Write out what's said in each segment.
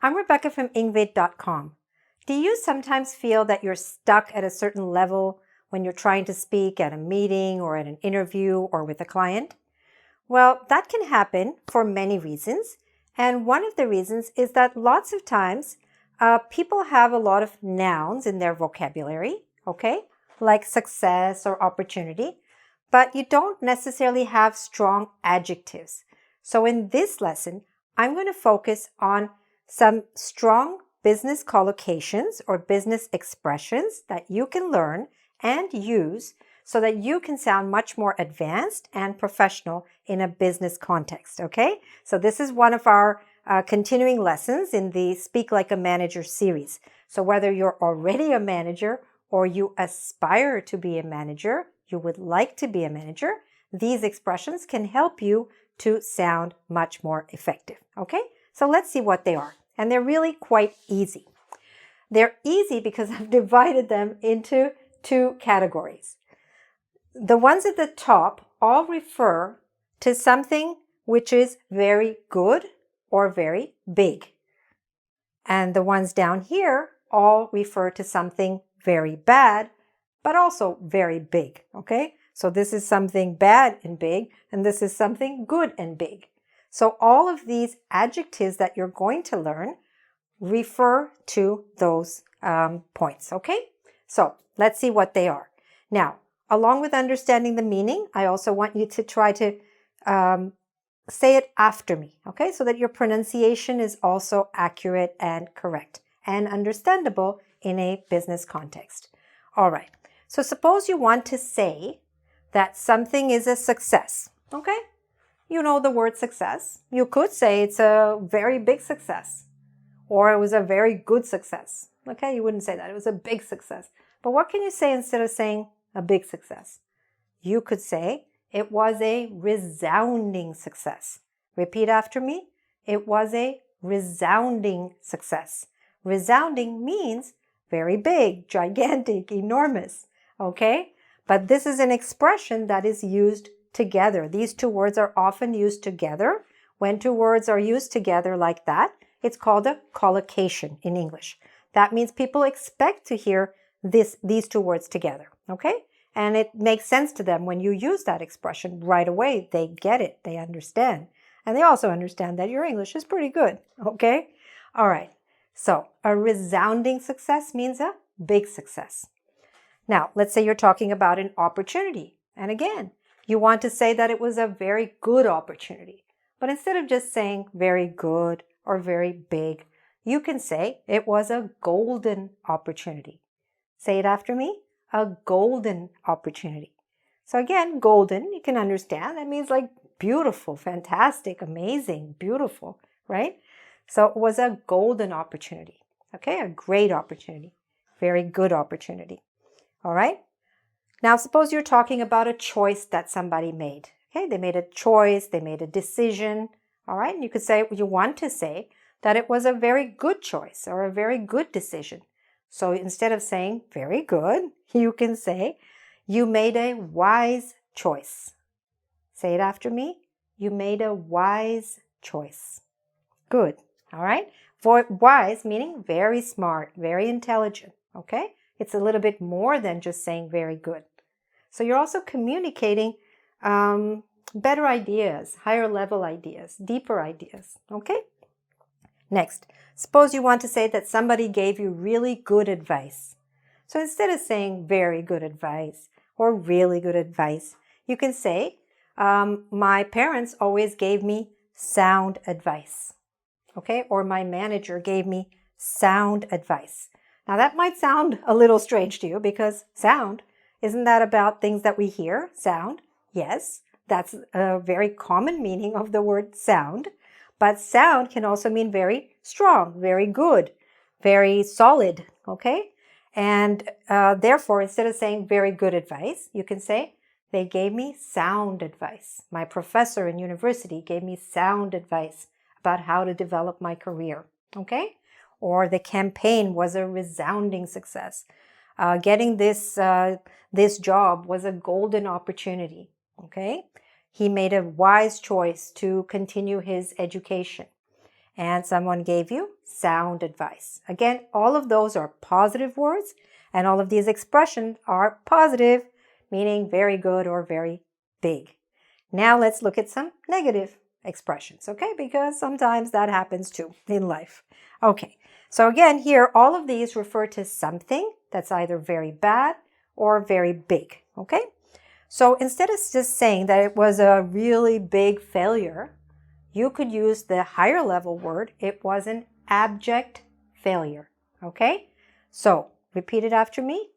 I'm Rebecca from engVid.com. Do you sometimes feel that you're stuck at a certain level when you're trying to speak at a meeting or at an interview or with a client? Well, that can happen for many reasons. And one of the reasons is that lots of times people have a lot of nouns in their vocabulary, okay, like success or opportunity, but you don't necessarily have strong adjectives. So in this lesson, I'm going to focus on some strong business collocations or business expressions that you can learn and use so that you can sound much more advanced and professional in a business context, okay? So this is one of our continuing lessons in the Speak Like a Manager series. So whether you're already a manager or you aspire to be a manager, you would like to be a manager, these expressions can help you to sound much more effective, okay? So let's see what they are. And they're really quite easy. They're easy because I've divided them into two categories. The ones at the top all refer to something which is very good or very big. And the ones down here all refer to something very bad, but also very big, okay? So this is something bad and big, and this is something good and big. So all of these adjectives that you're going to learn refer to those points, okay? So let's see what they are. Now, along with understanding the meaning, I also want you to try to say it after me, okay? So that your pronunciation is also accurate and correct and understandable in a business context. All right. So suppose you want to say that something is a success, okay? You know the word success. You could say it's a very big success or it was a very good success. Okay, you wouldn't say that. It was a big success. But what can you say instead of saying a big success? You could say it was a resounding success. Repeat after me. It was a resounding success. Resounding means very big, gigantic, enormous. Okay? But this is an expression that is used together. These two words are often used together. When two words are used together like that, it's called a collocation in English. That means people expect to hear these two words together, okay? And it makes sense to them when you use that expression right away. They get it, they understand. And they also understand that your English is pretty good, okay? All right, so a resounding success means a big success. Now, let's say you're talking about an opportunity. And again, you want to say that it was a very good opportunity. But instead of just saying very good or very big, you can say it was a golden opportunity. Say it after me, a golden opportunity. So again, golden, you can understand, that means like beautiful, fantastic, amazing, beautiful, right? So it was a golden opportunity, okay? A great opportunity, very good opportunity, all right? Now, suppose you're talking about a choice that somebody made. Okay, they made a choice, they made a decision. All right, and you could say, you want to say that it was a very good choice or a very good decision. So instead of saying very good, you can say, you made a wise choice. Say it after me. You made a wise choice. Good. All right. For wise meaning very smart, very intelligent. Okay. It's a little bit more than just saying very good. So you're also communicating better ideas, higher level ideas, deeper ideas. Okay? Next, suppose you want to say that somebody gave you really good advice. So instead of saying very good advice or really good advice, you can say, my parents always gave me sound advice. Okay? Or my manager gave me sound advice. Now that might sound a little strange to you because sound, isn't that about things that we hear? Sound? Yes, that's a very common meaning of the word sound. But sound can also mean very strong, very good, very solid, okay? And therefore, instead of saying very good advice, you can say, they gave me sound advice. My professor in university gave me sound advice about how to develop my career, okay? Or the campaign was a resounding success. Getting this job was a golden opportunity, okay? He made a wise choice to continue his education. and someone gave you sound advice. Again, all of those are positive words, and all of these expressions are positive, meaning very good or very big. Now let's look at some negative expressions, okay? Because sometimes that happens too in life. Okay, so again, here, all of these refer to something that's either very bad or very big, okay? So instead of just saying that it was a really big failure, you could use the higher level word, it was an abject failure, okay? So repeat it after me,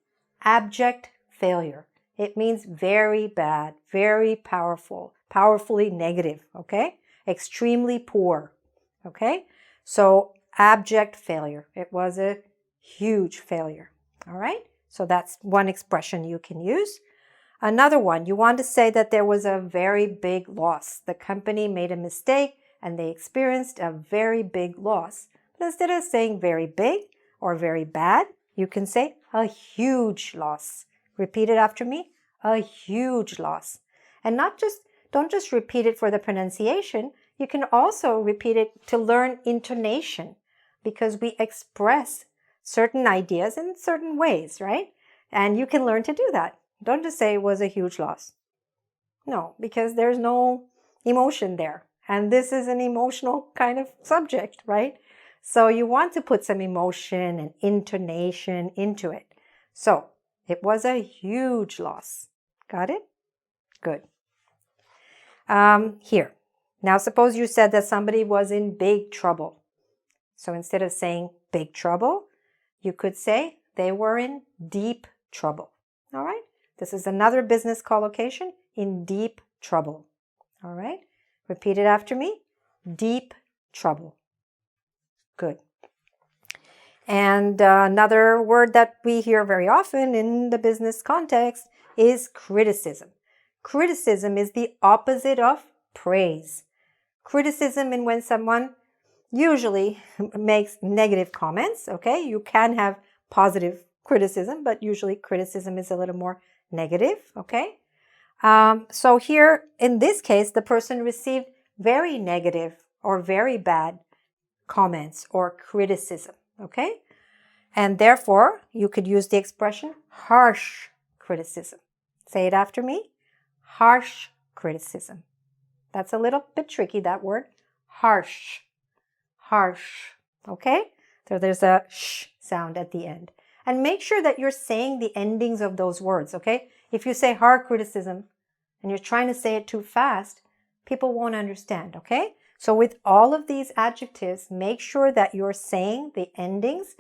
abject failure. It means very bad, very powerful, powerfully negative, okay? Extremely poor, okay? So abject failure, it was a huge failure, all right? So that's one expression you can use. Another one, you want to say that there was a very big loss. The company made a mistake and they experienced a very big loss. But instead of saying very big or very bad, you can say a huge loss. Repeat it after me, a huge loss. And don't just repeat it for the pronunciation, you can also repeat it to learn intonation because we express certain ideas in certain ways, right? And you can learn to do that. Don't just say it was a huge loss. No, because there's no emotion there. And this is an emotional kind of subject, right? So you want to put some emotion and intonation into it. So it was a huge loss. Got it? Good. Here. Now suppose you said that somebody was in big trouble. So instead of saying big trouble, you could say they were in deep trouble. All right? This is another business collocation, in deep trouble. All right? Repeat it after me. Deep trouble. Good. And another word that we hear very often in the business context is criticism. Criticism is the opposite of praise. Criticism is when someone usually makes negative comments, okay? You can have positive criticism, but usually criticism is a little more negative, okay? So here, in this case, the person received very negative or very bad comments or criticism, okay? And therefore, you could use the expression harsh criticism. Say it after me. Harsh criticism. That's a little bit tricky, that word. Harsh. Harsh. Okay? So there's a sh sound at the end. And make sure that you're saying the endings of those words, okay? If you say hard criticism and you're trying to say it too fast, people won't understand, okay? So with all of these adjectives, make sure that you're saying the endings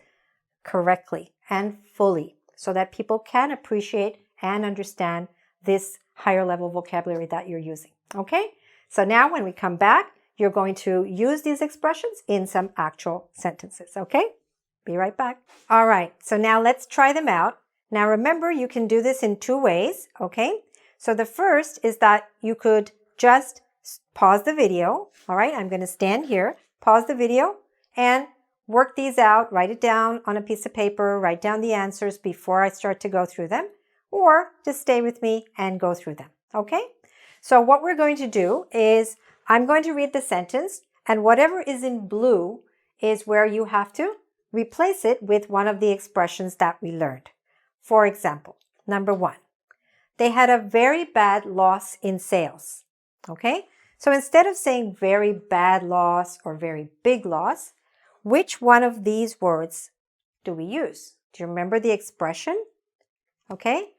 correctly and fully so that people can appreciate and understand this higher level vocabulary that you're using, okay? So now when we come back, you're going to use these expressions in some actual sentences, okay? Be right back. All right, so now let's try them out. Now remember, you can do this in two ways, okay? So the first is that you could just pause the video. All right, I'm going to stand here, pause the video, and work these out. Write it down on a piece of paper, write down the answers before I start to go through them, or just stay with me and go through them, okay? So what we're going to do is I'm going to read the sentence, and whatever is in blue is where you have to replace it with one of the expressions that we learned. For example, number 1, they had a very bad loss in sales. Okay? So instead of saying very bad loss or very big loss, which one of these words do we use? Do you remember the expression? Okay?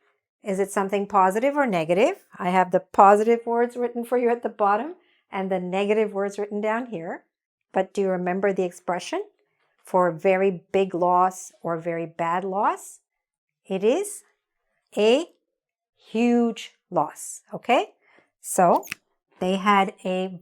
Is it something positive or negative? I have the positive words written for you at the bottom and the negative words written down here. But do you remember the expression for very big loss or very bad loss? It is a huge loss, okay? So they had a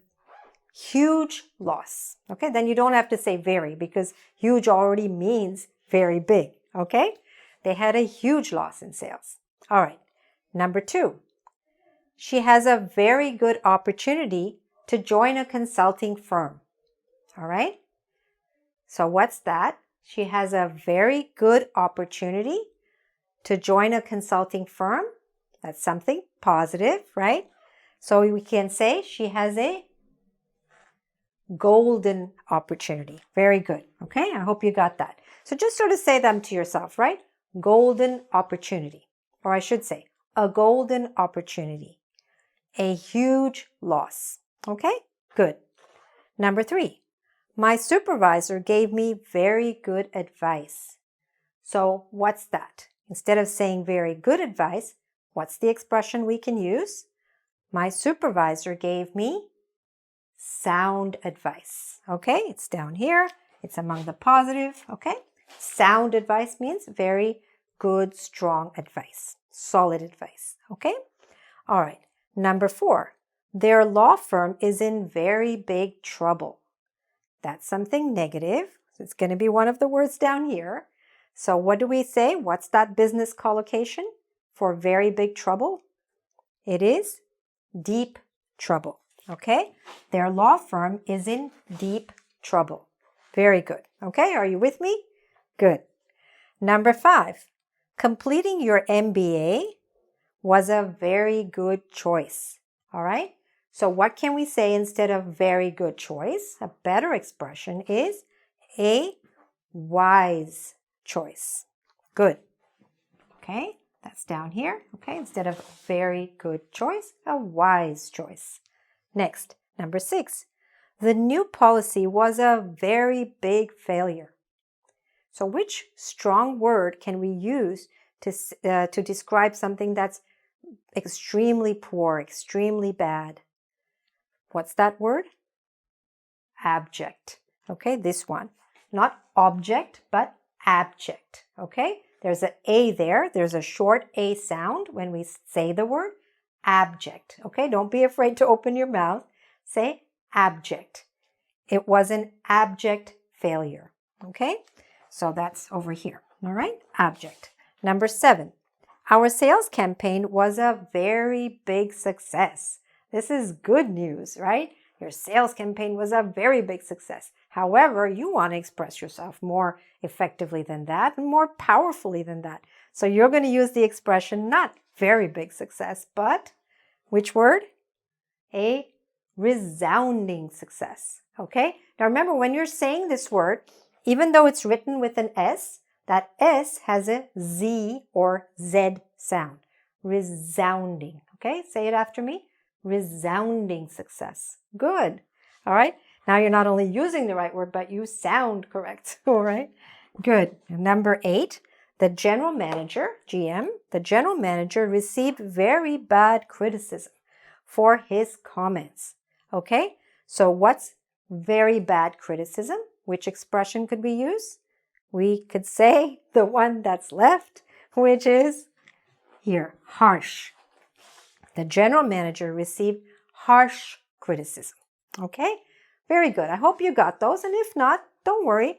huge loss, okay? Then you don't have to say very because huge already means very big, okay? They had a huge loss in sales. All right, number 2. She has a very good opportunity to join a consulting firm, all right? So what's that? She has a very good opportunity to join a consulting firm. That's something positive, right? So we can say she has a golden opportunity. Very good. Okay, I hope you got that. So just sort of say them to yourself, right? Golden opportunity. Or I should say, a golden opportunity. A huge loss. Okay, good. Number 3, my supervisor gave me very good advice. So what's that? Instead of saying very good advice, what's the expression we can use? My supervisor gave me sound advice. Okay, it's down here. It's among the positive. Okay, sound advice means very good, strong advice, solid advice. Okay, all right. Number 4, their law firm is in very big trouble. That's something negative. It's going to be one of the words down here. So what do we say? What's that business collocation for very big trouble? It is deep trouble. Okay? Their law firm is in deep trouble. Very good. Okay, are you with me? Good. Number 5, completing your MBA was a very good choice. All right? So what can we say instead of very good choice? A better expression is a wise choice. Good. Okay, that's down here. Okay, instead of very good choice, a wise choice. Next, number 6. The new policy was a very big failure. So which strong word can we use to describe something that's extremely poor, extremely bad? What's that word? Abject. Okay, this one. Not object, but abject. Okay, there's an A there. There's a short A sound when we say the word abject. Okay, don't be afraid to open your mouth. Say abject. It was an abject failure. Okay, so that's over here. All right, abject. Number 7. Our sales campaign was a very big success. This is good news, right? Your sales campaign was a very big success. However, you want to express yourself more effectively than that and more powerfully than that. So you're going to use the expression not very big success, but which word? A resounding success. Okay? Now remember, when you're saying this word, even though it's written with an S, that S has a Z or Z sound. Resounding. Okay? Say it after me. Resounding success. Good. All right. Now you're not only using the right word, but you sound correct. All right. Good. Number 8, the general manager, GM, the general manager received very bad criticism for his comments. Okay. So what's very bad criticism? Which expression could we use? We could say the one that's left, which is here, harsh. The general manager received harsh criticism. Okay? Very good. I hope you got those. And if not, don't worry.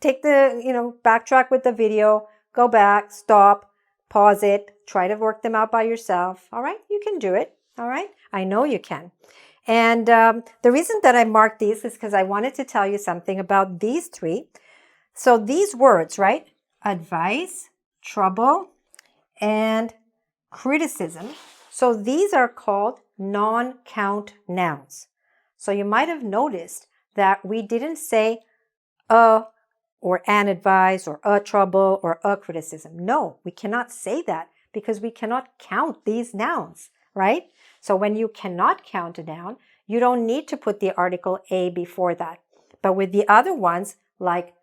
Take the, backtrack with the video, go back, stop, pause it, try to work them out by yourself. All right? You can do it. All right? I know you can. And the reason that I marked these is because I wanted to tell you something about these 3. So these words, right? Advice, trouble, and criticism. So these are called non-count nouns. So you might have noticed that we didn't say a or an advice or a trouble or a criticism. No, we cannot say that because we cannot count these nouns, right? So when you cannot count a noun, you don't need to put the article a before that. But with the other ones, like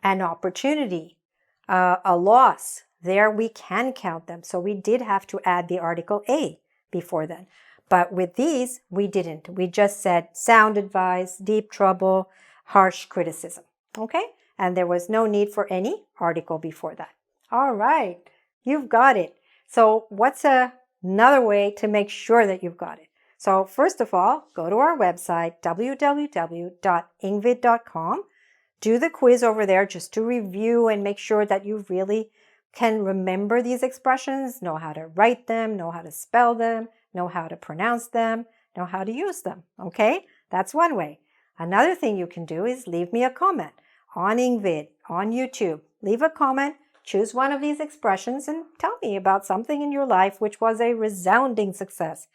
an opportunity, a loss, there we can count them. So we did have to add the article a before then. But with these, we didn't. We just said sound advice, deep trouble, harsh criticism. Okay? And there was no need for any article before that. All right. You've got it. So what's another way to make sure that you've got it? So first of all, go to our website, www.engvid.com. Do the quiz over there just to review and make sure that you really can remember these expressions, know how to write them, know how to spell them, know how to pronounce them, know how to use them. Okay? That's one way. Another thing you can do is leave me a comment on engVid, on YouTube. Leave a comment, choose one of these expressions, and tell me about something in your life which was a resounding success,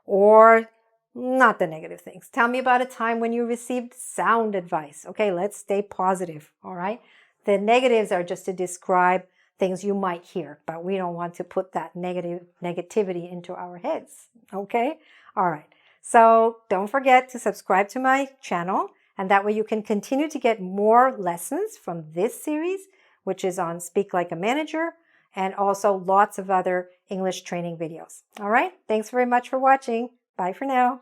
or not the negative things. Tell me about a time when you received sound advice. Okay, let's stay positive, all right? The negatives are just to describe things you might hear, but we don't want to put that negativity into our heads, okay? All right, so don't forget to subscribe to my channel, and that way you can continue to get more lessons from this series, which is on Speak Like a Manager, and also lots of other English training videos. All right, thanks very much for watching. Bye for now.